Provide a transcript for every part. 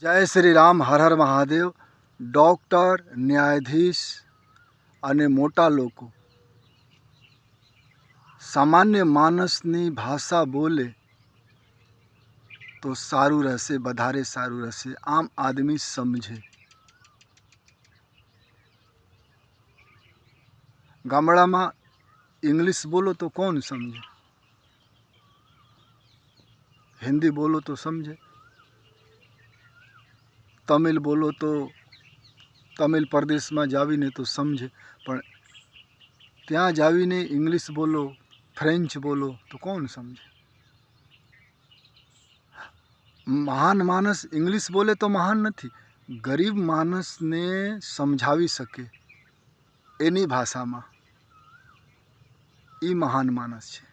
जय श्री राम, हर हर महादेव। डॉक्टर, न्यायाधीश અને મોટા લોકો સામાન્ય માણસની ભાષા બોલે તો સારું રહેશે, વધારે સારું રહેશે, આમ આદમી સમજે। ગામડામાં ઇંગ્લિશ બોલો તો કોણ સમજે? હિન્દી બોલો તો સમજે, તમિલ બોલો તો તમિલ પ્રદેશમાં જાવીને તો સમજે, પણ ત્યાં જાવીને ઇંગ્લિશ બોલો, ફ્રેન્ચ બોલો તો કોણ સમજે? મહાન માણસ ઇંગ્લિશ બોલે તો મહાન નથી, ગરીબ માણસને સમજાવી શકે એની ભાષામાં એ મહાન માણસ છે।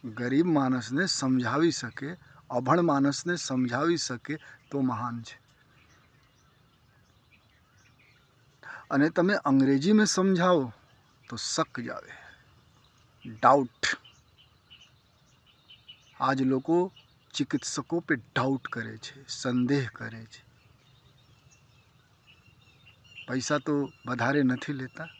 ગરીબ માણસને સમજાવી શકે, અભણ માણસને સમજાવી શકે તો મહાન છે। અને તમે અંગ્રેજીમાં સમજાવો તો શક જાવે, ડાઉટ। આજ લોકો ચિકિત્સકો पे डाउट કરે છે, સંદેહ કરે છે। પૈસા તો વધારે નથી લેતા।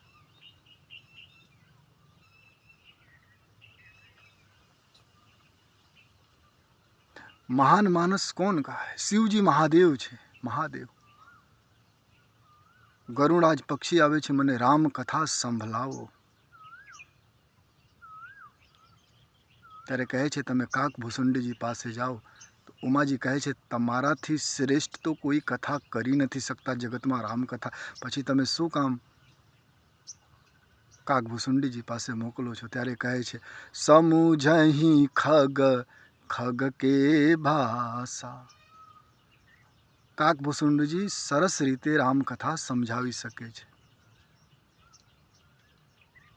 મહાન માણસ કોણ કહે? શિવજી મહાદેવ છે, મહાદેવ। ગરુડાજ પક્ષી આવે છે, મને રામ કથા સંભળાવો, ત્યારે કહે છે તમે કાકભૂસુંડજી પાસે જાઓ તો ઉમાજી કહે છે તમારાથી શ્રેષ્ઠ તો કોઈ કથા કરી નથી શકતા જગતમાં રામકથા, પછી તમે શું કામ કાકભૂસુંડજી પાસે મોકલો છો? ત્યારે કહે છે સમુઝહી ખગ ખગ કે ભાષા। કાકભૂસુંડજી સરસ રીતે રામકથા સમજાવી શકે છે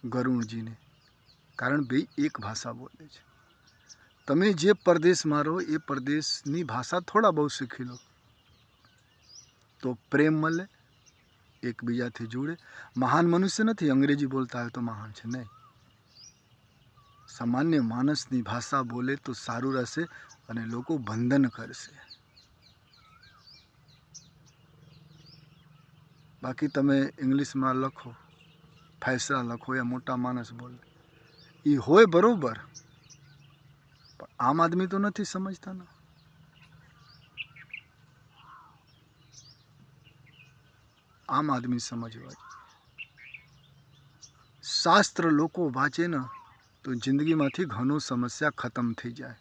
ગરુણજીને, કારણ બે એક ભાષા બોલે છે। તમે જે પ્રદેશમાં રહો એ પ્રદેશની ભાષા થોડા બહુ શીખી લો તો પ્રેમ મળે, એકબીજાથી જોડે। મહાન મનુષ્ય નથી અંગ્રેજી બોલતા હોય તો મહાન છે, નહીં। સામાન્ય માણસની ભાષા બોલે તો સારું રહેશે અને લોકો વંદન કરશે। બાકી તમે ઇંગ્લિશમાં લખો, ફેસરા લખો, या મોટા માણસ બોલે એ હોય બરોબર, પણ આમ આદમી તો નથી સમજતા ને। આમ આદમી સમજવા જોઈએ। શાસ્ત્ર લોકો વાંચે ને તો જિંદગીમાંથી ઘણો સમસ્યા ખતમ થઈ જાય।